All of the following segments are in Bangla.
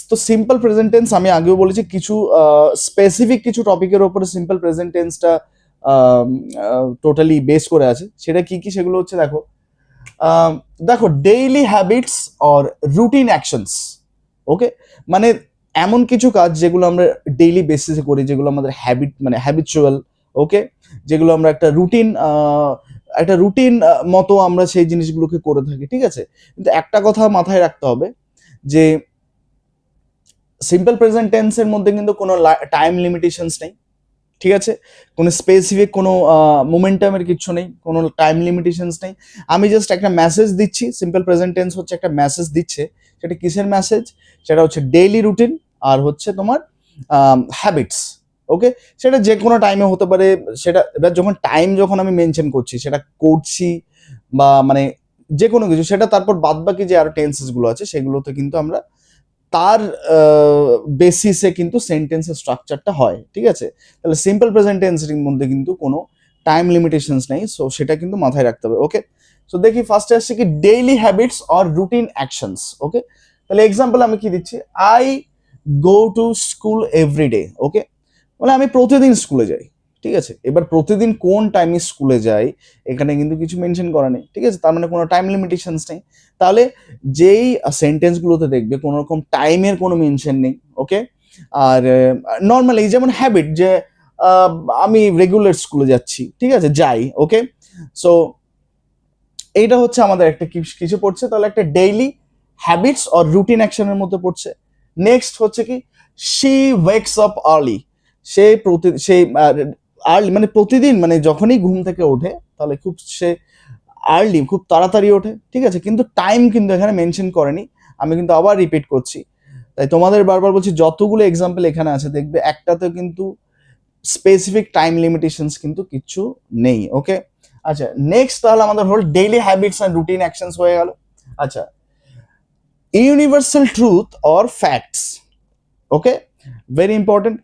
তো সিম্পল প্রেজেন্ট টেন্স আমি আগেও বলেছি কিছু স্পেসিফিক কিছু টপিকের ওপরে সিম্পল প্রেজেন্ট টেন্সটা টোটালি বেস করে আছে। সেটা কি কি সেগুলো হচ্ছে দেখো, দেখো daily habits or routine actions. Okay, মানে এমন কিছু কাজ যেগুলো আমরা ডেইলি বেসিসে করি, যেগুলো আমাদের হ্যাবিট মানে হ্যাবিচুয়াল। ওকে, যেগুলো আমরা একটা রুটিন মতো আমরা সেই জিনিসগুলোকে করে থাকি, ঠিক আছে। কিন্তু একটা কথা মাথায় রাখতে হবে যে সিম্পল প্রেজেন্ট টেন্সের মধ্যে কিন্তু কোনো টাইম লিমিটেশনস নেই, ঠিক আছে। কোনো স্পেসিফিক কোনো মোমেন্টামের কিছু নেই, কোনো টাইম লিমিটেশনস নেই। আমি জাস্ট একটা মেসেজ দিচ্ছি, সিম্পল প্রেজেন্ট টেন্স হচ্ছে একটা মেসেজ দিচ্ছে। সেটা কিসের মেসেজ? সেটা হচ্ছে ডেইলি রুটিন আর হচ্ছে তোমার হ্যাবিটস। ওকে, সেটা যে কোনো টাইমে হতে পারে। সেটা এবার যখন আমি মেনশন করছি, সেটা করছি বা মানে যে কোনো কিছু, সেটা তারপর বাদ বাকি যে আরো টেন্সেস গুলো আছে সেগুলোতে কিন্তু আমরা তার বেসিসে কিন্তু সেন্টেন্সের স্ট্রাকচারটা হয়, ঠিক আছে। তাহলে সিম্পল প্রেজেন্ট টেন্সের মধ্যে কিন্তু কোনো টাইম লিমিটেশনস নেই, সো সেটা কিন্তু মাথায় রাখতে হবে। ওকে, সো দেখি ফার্স্টে আসছে কি daily habits or routine actions. Okay, তাহলে এক্সাম্পল আমি কি দিচ্ছি, I go to school everyday. Okay, মানে আমি প্রতিদিন স্কুলে যাই, ঠিক আছে। এবার প্রতিদিন কোন টাইমে স্কুলে যাই এখানে কিন্তু কিছু মেনশন করা নেই, ঠিক আছে, তার মানে কোনো টাইম লিমিটেশনস নেই। তাহলে যেই সেন্টেন্সগুলোতে দেখবে কোনো রকম টাইমের কোনো মেনশন নেই। ওকে, আর নর্মালি যেমন হ্যাবিট, যে আহ, আমি রেগুলার স্কুলে যাচ্ছি, ঠিক আছে, যাই। ওকে, সো এইটা হচ্ছে আমাদের একটা কিছু পড়ছে, তাহলে একটা ডেইলি হ্যাবিটস অর রুটিন অ্যাকশনের মধ্যে পড়ছে। নেক্সট হচ্ছে কি she wakes up early. Say early মানে প্রতিদিন, মানে যখনই ঘুম থেকে ওঠে তাহলে সে আর্লি, খুব তাড়াতাড়ি ওঠে, ঠিক আছে। কিন্তু টাইম কিন্তু এখানে মেনশন করেনি। আমি কিন্তু আবার রিপিট করছি, তাই তোমাদের বারবার বলছি, যতগুলো এক্সাম্পল এখানে আছে দেখবে একটাতেও কিন্তু স্পেসিফিক টাইম লিমিটেশনস কিন্তু কিছু নেই। ওকে, আচ্ছা নেক্সট তাহলে আমাদের হল daily habits and routine actions হয়ে গেল। আচ্ছা, universal truth or facts. Okay, very important.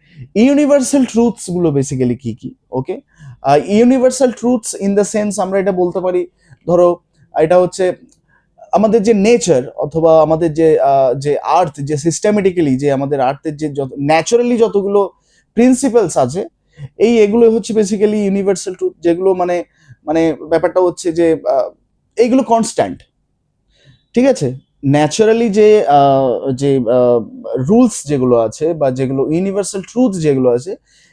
Universal truths গুলো বেসিক্যালি কি কি? Okay, universal truths in the sense আমরা এটা বলতে পারি, ধরো এটা হচ্ছে আমাদের যে নেচার অথবা আমাদের যে আর্থ, যে সিস্টেমেটিক্যালি যে আমাদের আর্থের যে যত ন্যাচারালি যতগুলো প্রিন্সিপালস আছে, এগুলো হচ্ছে বেসিক্যালি ইউনিভার্সাল ট্রুথ, যেগুলো মানে মানে ব্যাপারটা হচ্ছে যে এইগুলো কনস্ট্যান্ট, ঠিক আছে। ন্যাচারালি যে রুলস যেগুলো আছে বা যেগুলো ইউনিভার্সাল ট্রুথ যেগুলো আছে,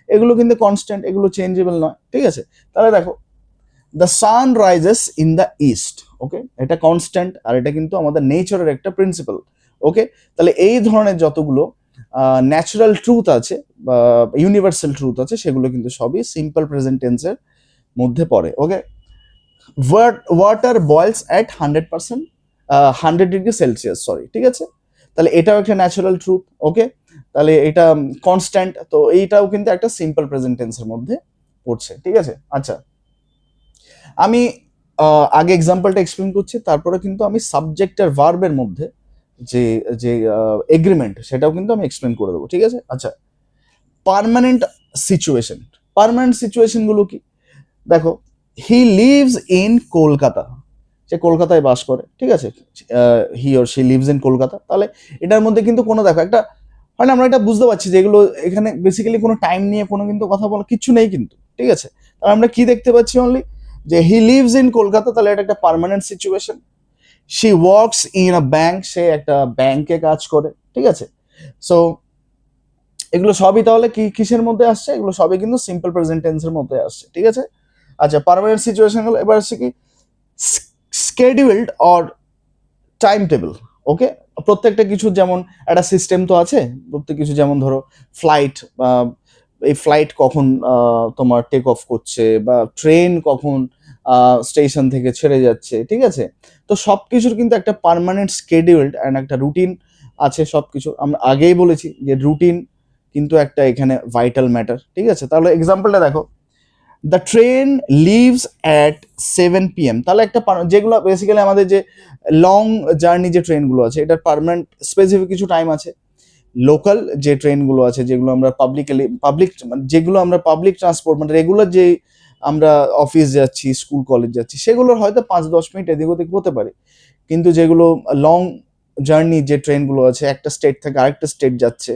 এগুলো কিন্তু কনস্ট্যান্ট, এগুলো চেঞ্জেবল নয়, ঠিক আছে। তাহলে দেখো the sun rises in the east. Okay, এটা কনস্ট্যান্ট আর এটা কিন্তু আমাদের নেচারের একটা প্রিন্সিপাল। ওকে, তাহলে এই ধরনের যতগুলো ন্যাচারাল ট্রুথ আছে বা ইউনিভার্সাল ট্রুথ আছে সেগুলো কিন্তু সবই সিম্পল প্রেজেন্ট টেন্সের মধ্যে পড়ে। Okay, water boils at 100%, 100 degree Celsius, sorry, ঠিক আছে। তাহলে এটাও একটা ন্যাচারাল ট্রুথ। ওকে, তাহলে এটা কনস্ট্যান্ট, তো এইটাও কিন্তু একটা সিম্পল প্রেজেন্ট টেন্সের মধ্যে পড়ছে, ঠিক আছে। আচ্ছা, আমি আগে এক্সাম্পলটা এক্সপ্লেন করছি, তারপরে কিন্তু আমি সাবজেক্ট আর ভার্বের মধ্যে যে যে এগ্রিমেন্ট সেটাও কিন্তু আমি এক্সপ্লেন করে দেবো, ঠিক আছে। আচ্ছা, পার্মানেন্ট সিচুয়েশন। পার্মানেন্ট সিচুয়েশন গুলো কি? দেখো, হি লিভস ইন কলকাতা, সে কলকাতায় বাস করে, ঠিক আছে। He or she lives in Kolkata, তাহলে এটার মধ্যে কিন্তু কোনো, দেখো একটা হয় না, আমরা এটা বুঝতে পারছি যে এগুলো এখানে বেসিক্যালি কোনো টাইম নিয়ে কোনো কিন্তু কথা বলা কিচ্ছু নেই কিন্তু, ঠিক আছে। তাহলে আমরা কি দেখতে পাচ্ছি অনলি যে হি লিভস ইন কলকাতা, তাহলে এটা একটা permanent situation. She works in a bank, সে একটা ব্যাংকে কাজ করে, ঠিক আছে। সো এগুলো সবই তাহলে কিসের মধ্যে আসছে? এগুলো সবই কিন্তু সিম্পল প্রেজেন্ট টেন্সের মধ্যে আসছে, ঠিক আছে। আচ্ছা, পার্মানেন্ট সিচুয়েশন হলো, এবার আসছে কি স্কেডিউলড অর টাইম টেবিল। ওকে, প্রত্যেকটা কিছু যেমন একটা সিস্টেম তো আছে, প্রত্যেক কিছু যেমন ধরো ফ্লাইট, এই ফ্লাইট কখন তোমার টেক অফ করছে বা ট্রেন কখন স্টেশন থেকে ছেড়ে যাচ্ছে, ঠিক আছে। তো সব কিছুর কিন্তু একটা পার্মানেন্ট স্কেডিউলড অ্যান্ড একটা রুটিন আছে। সব কিছু আমরা আগেই বলেছি যে রুটিন কিন্তু একটা এখানে ভাইটাল ম্যাটার, ঠিক আছে। তাহলে এক্সাম্পলটা দেখো, the train leaves at 7 PM, তাহলে একটা যেগুলো বেসিক্যালি আমাদের যে লং জার্নি যে ট্রেনগুলো আছে এটার পার্মানেন্ট স্পেসিফিক কিছু টাইম আছে। লোকাল যে ট্রেনগুলো আছে, যেগুলো আমরা যেগুলো আমরা পাবলিক ট্রান্সপোর্ট মানে রেগুলার যে আমরা অফিস যাচ্ছি, স্কুল কলেজ যাচ্ছি, সেগুলোর হয়তো 5-10 মিনিট এদিক ওদিক হতে পারে। কিন্তু যেগুলো লং জার্নি যে ট্রেনগুলো আছে একটা স্টেট থেকে আরেকটা স্টেট যাচ্ছে,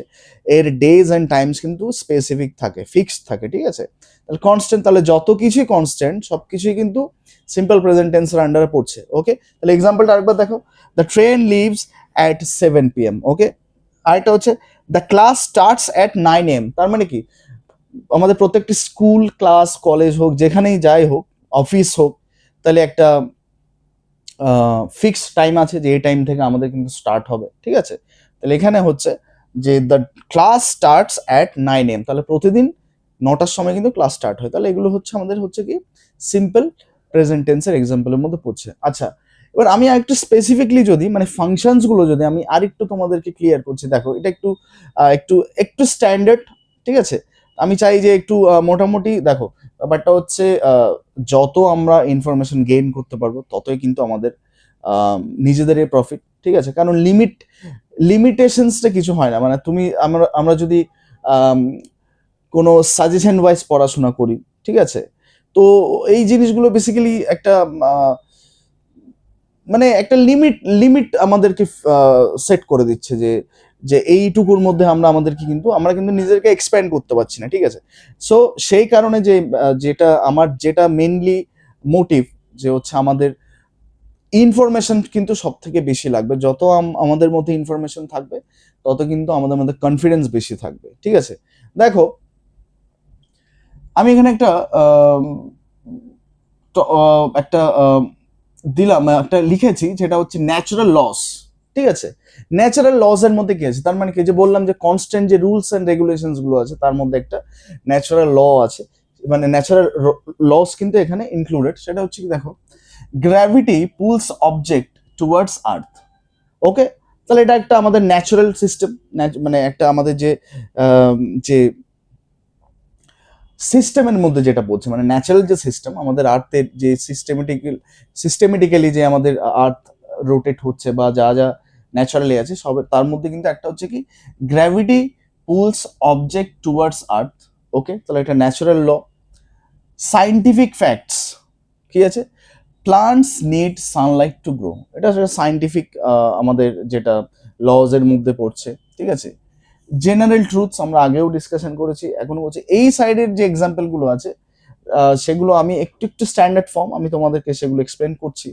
এর ডেজ অ্যান্ড টাইমস কিন্তু স্পেসিফিক থাকে, ফিক্সড থাকে, ঠিক আছে? তাহলে কনস্ট্যান্ট, তাহলে যত কিছুই কনস্ট্যান্ট সব কিছুই কিন্তু সিম্পল প্রেজেন্ট টেন্সের আন্ডারে পড়ছে। ওকে, তাহলে এক্সাম্পলটা আরেকবার দেখো, the train leaves at 7 p.m. Okay, আরেকটা হচ্ছে the class starts at 9 a.m. তার মানে কি, আমাদের প্রত্যেকটি স্কুল, ক্লাস, কলেজ হোক, যেখানেই যাই হোক, অফিস হোক, তাহলে একটা ফিক্সড টাইম আছে যে এই টাইম থেকে আমাদের কিন্তু স্টার্ট হবে, ঠিক আছে? তাহলে এখানে হচ্ছে যে the class starts at 9 a.m. তাহলে প্রতিদিন 9টার সময় কিন্তু ক্লাস স্টার্ট হয়। তাহলে এগুলো হচ্ছে আমাদের হচ্ছে কি সিম্পল প্রেজেন্ট টেন্সের এক্সাম্পলের মধ্যে পড়ছে। আচ্ছা, এবার আমি আরেকটু স্পেসিফিকলি যদি মানে ফাংশনস গুলো যদি আমি আরেকটু তোমাদেরকে ক্লিয়ার করছি, দেখো এটা একটু একটু একটু স্ট্যান্ডার্ড, ঠিক আছে? আমি চাই যে একটু মোটামুটি দেখো, ব্যাপারটা হচ্ছে যত আমরা ইনফরমেশন গেইন করতে পারবো ততই কিন্তু আমাদের নিজেদেরই প্রফিট, ঠিক আছে? কারণ লিমিটেশনসটা কিছু হয় না, মানে তুমি আমরা আমরা যদি আম, কোনো সাজেশন ওয়াইজ পড়াশোনা করি, ঠিক আছে, তো এই জিনিসগুলো বেসিক্যালি একটা মানে একটা লিমিট লিমিট আমাদেরকে সেট করে দিচ্ছে যে যে এইটুকুর মধ্যে আমরা আমাদেরকে কিন্তু আমরা কিন্তু নিজেদেরকে এক্সপ্যান্ড করতে পারছি না, ঠিক আছে? সো সেই কারণে যে যেটা আমার যেটা মেনলি মোটিভ, যে হচ্ছে আমাদের ইনফরমেশন কিন্তু সব থেকে বেশি লাগবে, যত আমাদের মধ্যে ইনফরমেশন থাকবে তত কিন্তু আমাদের মধ্যে কনফিডেন্স বেশি থাকবে, ঠিক আছে? দেখো, আমি এখানে একটা একটা দিলাম, একটা লিখেছি যেটা হচ্ছে ন্যাচারাল লস, ঠিক আছে? ন্যাচারাল লস এর মধ্যে কি আছে, তার মানে কি, যে বললাম যে কনস্ট্যান্ট যে রুলস এন্ড রেগুলেশনস গুলো আছে তার মধ্যে একটা ন্যাচারাল ল আছে, মানে ন্যাচারাল লস কিন্তু এখানে ইনক্লুডেড। সেটা হচ্ছে কি, দেখো, গ্র্যাভিটি পুলস অবজেক্ট টুয়ার্ডস আর্থ। ওকে, তাহলে এটা একটা আমাদের ন্যাচারাল সিস্টেম, মানে একটা আমাদের যে যে সিস্টেমের মধ্যে যেটা বলছে, মানে ন্যাচারাল যে সিস্টেম আমাদের আর্থের যে সিস্টেমেটিক্যালি যে আমাদের আর্থ রোটেট হচ্ছে বা যা যা ন্যাচারালি আছে সবের, তার মধ্যে কিন্তু একটা হচ্ছে কি গ্র্যাভিটি পুলস অবজেক্ট টুয়ার্ডস আর্থ। ওকে, তাহলে এটা ন্যাচারাল ল। সাইন্টিফিক ফ্যাক্টস কি আছে, plants need sunlight to grow, এটা সাইন্টিফিক আমাদের যেটা লজ এর মধ্যে পড়ছে, ঠিক আছে? জেনারেল ট্রুথস আমরা আগেও ডিসকাশন করেছি, এখনো বলছি এই সাইডের যে এক্সাম্পল গুলো আছে সেগুলো আমি একটু একটু স্ট্যান্ডার্ড ফর্ম আমি তোমাদেরকে সেগুলো এক্সপ্লেন করছি।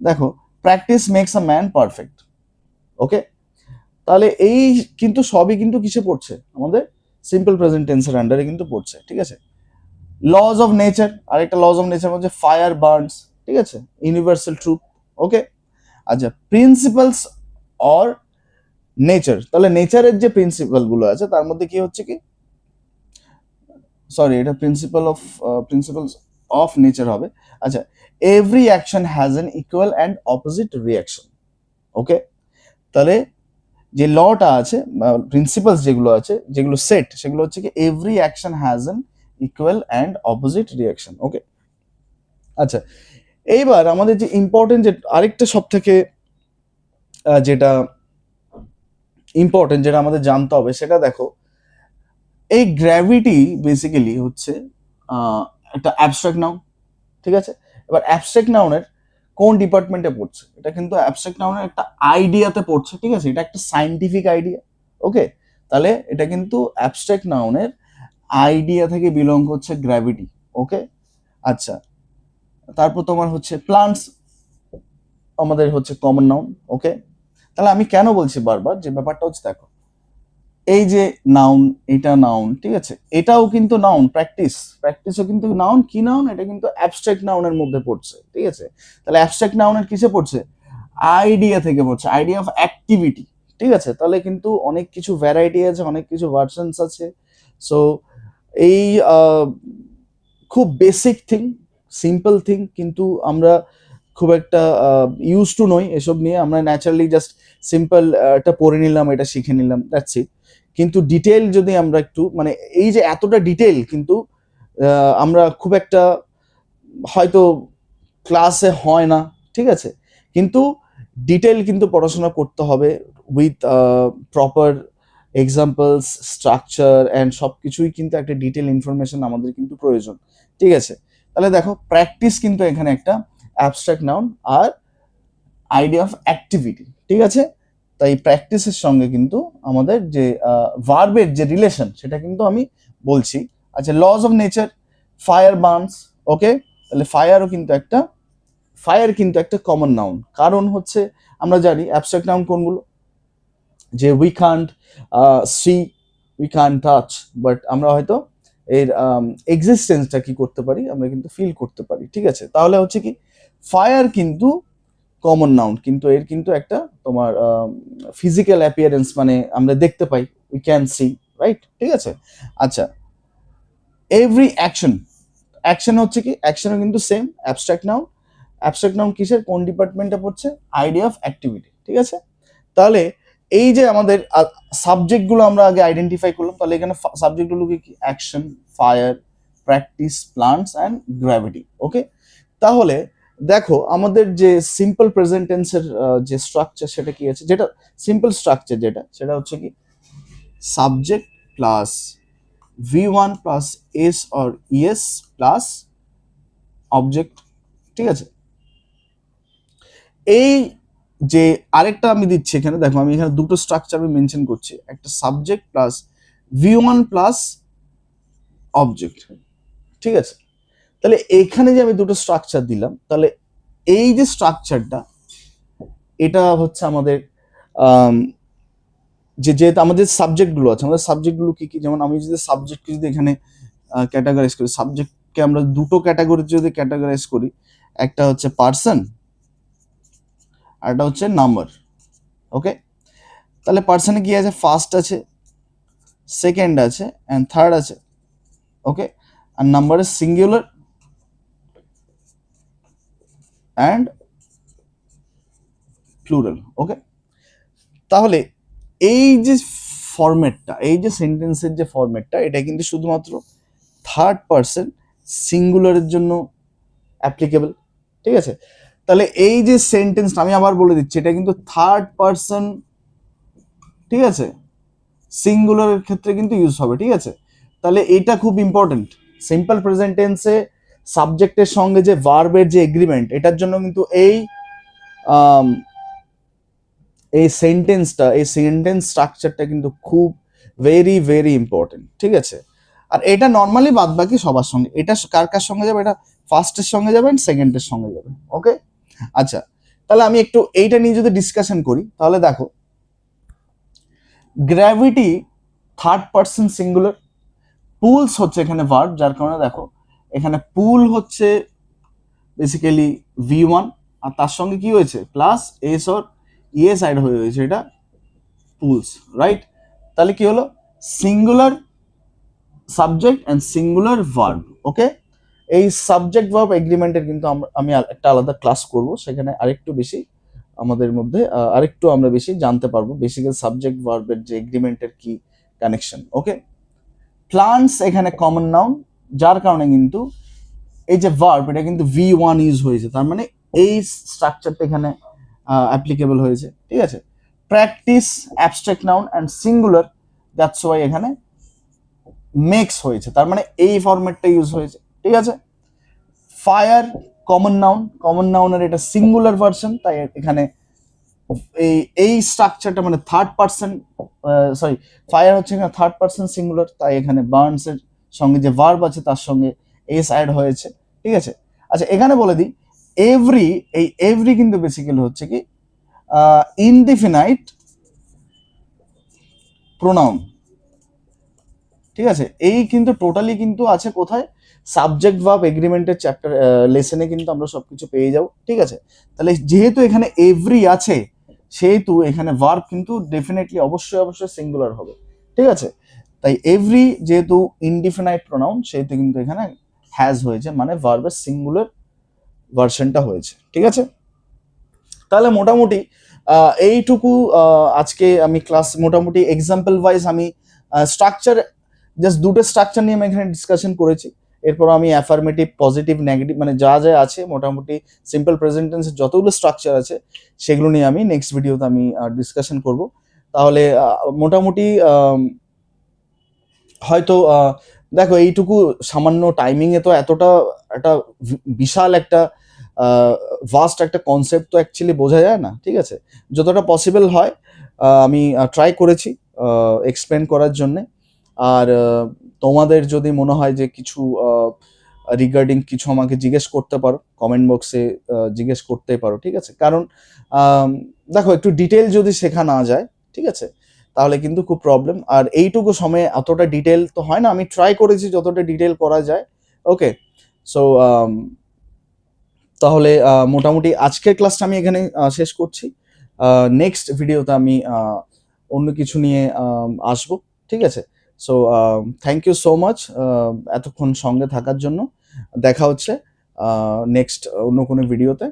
দেখো, practice makes a man perfect. Okay, তাহলে এই কিন্তু সবই কিন্তু কিসে পড়ছে, আমাদের সিম্পল প্রেজেন্ট টেন্সের আন্ডারে কিন্তু পড়ছে, ঠিক আছে? লজ অফ নেচার, আরেকটা লজ অফ নেচার হচ্ছে ফায়ার বার্নস, ঠিক আছে? Universal truth. ওকে, আচ্ছা, প্রিন্সিপালস অর নেচার, তাহলে নেচারের যে প্রিন্সিপাল গুলো আছে তার মধ্যে কি হচ্ছে কি, সরি, এটা প্রিন্সিপালস অফ নেচার হবে। আচ্ছা, every action has an equal and opposite reaction. Okay, তাহলে যে লটা আছে, প্রিন্সিপালস যেগুলো আছে, যেগুলো সেট, সেগুলো হচ্ছে কি every action has an equal and opposite reaction. Okay, আচ্ছা, এইবার আমাদের যে ইম্পর্টেন্ট যে আরেকটা সব থেকে যেটা ইম্পর্টেন্ট যেটা আমাদের জানতে হবে সেটা দেখো, এই গ্র্যাভিটি বেসিক্যালি হচ্ছে একটা অ্যাবস্ট্রাক্ট নাউন, ঠিক আছে? এবার অ্যাবস্ট্রাক্ট নাউনের কোন ডিপার্টমেন্টে পড়ছে, এটা কিন্তু অ্যাবস্ট্রাক্ট নাউনের একটা আইডিয়াতে পড়ছে, ঠিক আছে? এটা একটা সাইন্টিফিক আইডিয়া। ওকে, তাহলে এটা কিন্তু অ্যাবস্ট্রাক্ট নাউনের আইডিয়া থেকে বিলং করছে গ্র্যাভিটি। ওকে, আচ্ছা, তারপর তোমার হচ্ছে প্লান্টস আমাদের হচ্ছে কমন নাউন। ওকে, তাহলে আমি কেন বলছি বারবার যে ব্যাপারটা হচ্ছে, দেখো, এই যে নাউন, এটা নাউন, ঠিক আছে, এটাও কিন্তু নাউন, প্র্যাকটিসও কিন্তু নাউন, কি নাউন, এটা কিন্তু অ্যাবস্ট্রাক্ট নাউনের মধ্যে পড়ছে, ঠিক আছে? তাহলে অ্যাবস্ট্রাক্ট নাউনের কিসে পড়ছে, আইডিয়া থেকে পড়ছে, আইডিয়া অফ অ্যাক্টিভিটি, ঠিক আছে? তাহলে কিন্তু অনেক কিছু ভ্যারাইটি আছে, অনেক কিছু ভার্সনস আছে। সো এই খুব বেসিক থিং, সিম্পল থিং, কিন্তু আমরা খুব একটা ইউজ টু নই এসব নিয়ে, আমরা ন্যাচারালি জাস্ট সিম্পল এটা পড়ে নিলাম, এটা শিখে নিলাম, দ্যাটস ইট। কিন্তু ডিটেল যদি আমরা একটু মানে এই যে এতটা ডিটেল কিন্তু আমরা খুব একটা হয়তো ক্লাসে হয় না, ঠিক আছে? কিন্তু ডিটেল কিন্তু পড়াশোনা করতে হবে with proper examples, structure and সব কিছুই কিন্তু একটা ডিটেল ইনফরমেশন আমাদের কিন্তু প্রয়োজন, ঠিক আছে? তাহলে দেখো, প্র্যাকটিস কিন্তু এখানে একটা অ্যাবস্ট্রাক্ট নাউন আর আইডিয়া অফ অ্যাক্টিভিটি, ঠিক আছে? তাই প্র্যাকটিসের সঙ্গে কিন্তু আমাদের যে ভার্বের যে রিলেশন সেটা কিন্তু আমি বলছি। আচ্ছা, laws of nature, fire burns, okay. তাহলে ফায়ার কিন্তু একটা কমন নাউন, কারণ হচ্ছে আমরা জানি অ্যাবস্ট্রাক্ট নাউন কোনগুলো, যে we can't see, we can't touch, but আমরা হয়তো এর এক্সিস্টেন্সটা কি করতে পারি, আমরা কিন্তু ফিল করতে পারি, ঠিক আছে। তাহলে হচ্ছে কি ফায়ার কিন্তু কমন নাউন, কিন্তু এর কিন্তু একটা তোমার ফিজিক্যাল অ্যাপিয়ারেন্স, মানে আমরা দেখতে পাই, উই ক্যান সি, রাইট, ঠিক আছে। আচ্ছা, এভরি অ্যাকশন, অ্যাকশন হচ্ছে কি, অ্যাকশনও কিন্তু same abstract noun. Abstract noun কিসের, কোন ডিপার্টমেন্টে পড়ছে, আইডিয়া অফ অ্যাক্টিভিটি, ঠিক আছে। তাহলে এই যে আমাদের সাবজেক্টগুলো আমরা আগে আইডেন্টিফাই করলাম, তাহলে এখানে সাবজেক্টগুলো কি, action, fire, practice, plants and gravity, okay. তাহলে দেখো আমাদের যে সিম্পল প্রেজেন্ট টেন্সের যে স্ট্রাকচার সেটা কি আছে, যেটা সিম্পল স্ট্রাকচার যেটা, সেটা হচ্ছে কি subject plus V1 plus S or ES plus object, ঠিক আছে। এই যে আরেকটা আমি দিচ্ছি এখানে, দেখো আমি এখানে দুটো স্ট্রাকচার আমি মেনশন করছি, একটা subject plus V1 plus object, ঠিক আছে। তাহলে এখানে যে আমি দুটো স্ট্রাকচার দিলাম, তাহলে এই যে স্ট্রাকচারটা, এটা হচ্ছে আমাদের যেহেতু আমাদের সাবজেক্টগুলো আছে, আমাদের সাবজেক্টগুলো কি কি, যেমন আমি যদি সাবজেক্টকে যদি এখানে ক্যাটাগরাইজ করি, সাবজেক্টকে আমরা দুটো ক্যাটাগরিতে যদি ক্যাটাগরাইজ করি, একটা হচ্ছে পার্সন আর একটা হচ্ছে নাম্বার, ওকে। তাহলে পার্সনে কি আছে, ফার্স্ট আছে, সেকেন্ড আছে অ্যান্ড থার্ড আছে, ওকে। আর নাম্বারে সিঙ্গুলার অ্যান্ড প্লুরাল, ওকে। তাহলে এই যে ফরম্যাটটা, এই যে সেন্টেন্সের যে ফরম্যাটটা, এটা কিন্তু শুধুমাত্র থার্ড পার্সন সিঙ্গুলারের জন্য অ্যাপ্লিকেবল, ঠিক আছে। তাহলে এই যে সেন্টেন্সটা আমি আবার বলে দিচ্ছি, এটা কিন্তু থার্ড পার্সন, ঠিক আছে, সিঙ্গুলারের ক্ষেত্রে কিন্তু ইউজ হবে, ঠিক আছে। তাহলে এটা খুব ইম্পর্টেন্ট, সিম্পল প্রেজেন্ট টেন্সে সাবজেক্টের সঙ্গে যে ভার্বের যে এগ্রিমেন্ট, এটার জন্য কিন্তু এই সেন্টেন্সটা, এই সেন্টেন্স স্ট্রাকচারটা কিন্তু খুব ভেরি ভেরি ইম্পর্টেন্ট, ঠিক আছে। আর এটা নর্মালি বাদ বাকি সবার সঙ্গে, এটা কার কার সঙ্গে যাবে, এটা ফার্স্টের সঙ্গে যাবে অ্যান্ড সেকেন্ডের সঙ্গে যাবে, ওকে। আচ্ছা, তাহলে আমি একটু এইটা নিয়ে যদি ডিসকাশন করি, তাহলে দেখো gravity third person singular, pools হচ্ছে এখানে ভার্ব, যার কারণে দেখো এখানে পুল হচ্ছে বেসিক্যালি V1, আর তার সঙ্গে কি হয়েছে, plus S or ES add হয়ে হয়েছে, এটা পুলস, রাইট। তাহলে কি হলো, singular subject and singular verb, okay. এই সাবজেক্ট ভার্ব এগ্রিমেন্টের কিন্তু আমি একটা আলাদা ক্লাস করব, সেখানে আরেকটু বেশি আমাদের মধ্যে আরেকটু আমরা বেশি জানতে পারবো বেসিক্যাল সাবজেক্ট ভার্বের যে এগ্রিমেন্টের কি কানেকশন, ওকে। প্লান্টস এখানে কমন নাউন, যার কারণে কিন্তু এই যে ভার্ব, এটা কিন্তু V1 ইউজ হয়েছে, তার মানে এই স্ট্রাকচারটা এখানে অ্যাপ্লিকেবল হয়েছে, ঠিক আছে। Practice abstract noun and singular, that's why এখানে মেক্স হয়েছে, তার মানে এই ফরম্যাটটা ইউজ হয়েছে, ঠিক আছে। ফায়ার কমন নাউন, কমন নাউনের এটা সিঙ্গুলার ভার্সন, তাই এখানে এই স্ট্রাকচারটা মানে থার্ড পার্সন, সরি, ফায়ার হচ্ছে এখানে থার্ড পার্সন সিঙ্গুলার, তাই এখানে বার্নস এর সঙ্গে যে ভার্ব আছে তার সঙ্গে এস অ্যাড হয়েছে, ঠিক আছে। আচ্ছা, এখানে বলে দিই এই এভরি কিন্তু বেসিক্যালি হচ্ছে কি ইনডিফিনাইট প্রোনাউন, ঠিক আছে। এই কিন্তু টোটালি কিন্তু আছে কোথায়, সাবজেক্ট ভার্ব এগ্রিমেন্টের চ্যাপ্টার লেসনে কিন্তু আমরা সবকিছু পেয়ে যাব, ঠিক আছে। তাহলে যেহেতু এখানে এভরি আছে, সেহেতু এখানে ভার্ব কিন্তু ডেফিনেটলি অবশ্যই অবশ্যই সিঙ্গুলার হবে, ঠিক আছে। তাই এভরি যেহেতু ইনডিফিনাইট প্রোনাউন, সেহেতু কিন্তু এখানে হ্যাজ হয়েছে, মানে ভার্বের সিঙ্গুলার ভার্সনটা হয়েছে, ঠিক আছে। তাহলে মোটামুটি এইটুকু আজকে আমি ক্লাস মোটামুটি এক্সাম্পল ওয়াইজ আমি স্ট্রাকচার, জাস্ট দুটো স্ট্রাকচার নিয়ে আমি এখানে ডিসকাশন করেছি। এরপর আমি অ্যাফার্মেটিভ, পজিটিভ, নেগেটিভ, মানে যা যা আছে মোটামুটি সিম্পল প্রেজেন্ট টেন্সের যতগুলো স্ট্রাকচার আছে সেগুলো নিয়ে আমি নেক্সট ভিডিওতে আমি ডিসকাশন করব। তাহলে মোটামুটি হয়তো দেখো এইটুকু সামান্য টাইমিংয়ে তো এতটা একটা বিশাল একটা ভাস্ট একটা কনসেপ্ট তো অ্যাকচুয়ালি বোঝা যায় না, ঠিক আছে। যতটা পসিবল হয় আমি ট্রাই করেছি এক্সপ্লেন করার জন্যে। আর তোমাদের যদি মনে হয় যে কিছু রিগার্ডিং কিছু আমাকে জিজ্ঞেস করতে পারো, কমেন্ট বক্সে জিজ্ঞেস করতে পারো, ঠিক আছে? কারণ দেখো, একটু ডিটেল যদি শেখা না যায়, ঠিক আছে, তাহলে কিন্তু খুব প্রবলেম। আর এইটুকু সময়ে এতটা ডিটেল তো হয় না, আমি ট্রাই করেছি যতটা ডিটেল করা যায়। ওকে, সো তাহলে মোটামুটি আজকের ক্লাসটা আমি এখানে শেষ করছি। নেক্সট ভিডিওতে আমি অন্য কিছু নিয়ে আসবো, ঠিক আছে? So thank you so much এতক্ষণ সঙ্গে থাকার জন্য। দেখা হচ্ছে নেক্সট অন্য কোনো ভিডিওতে।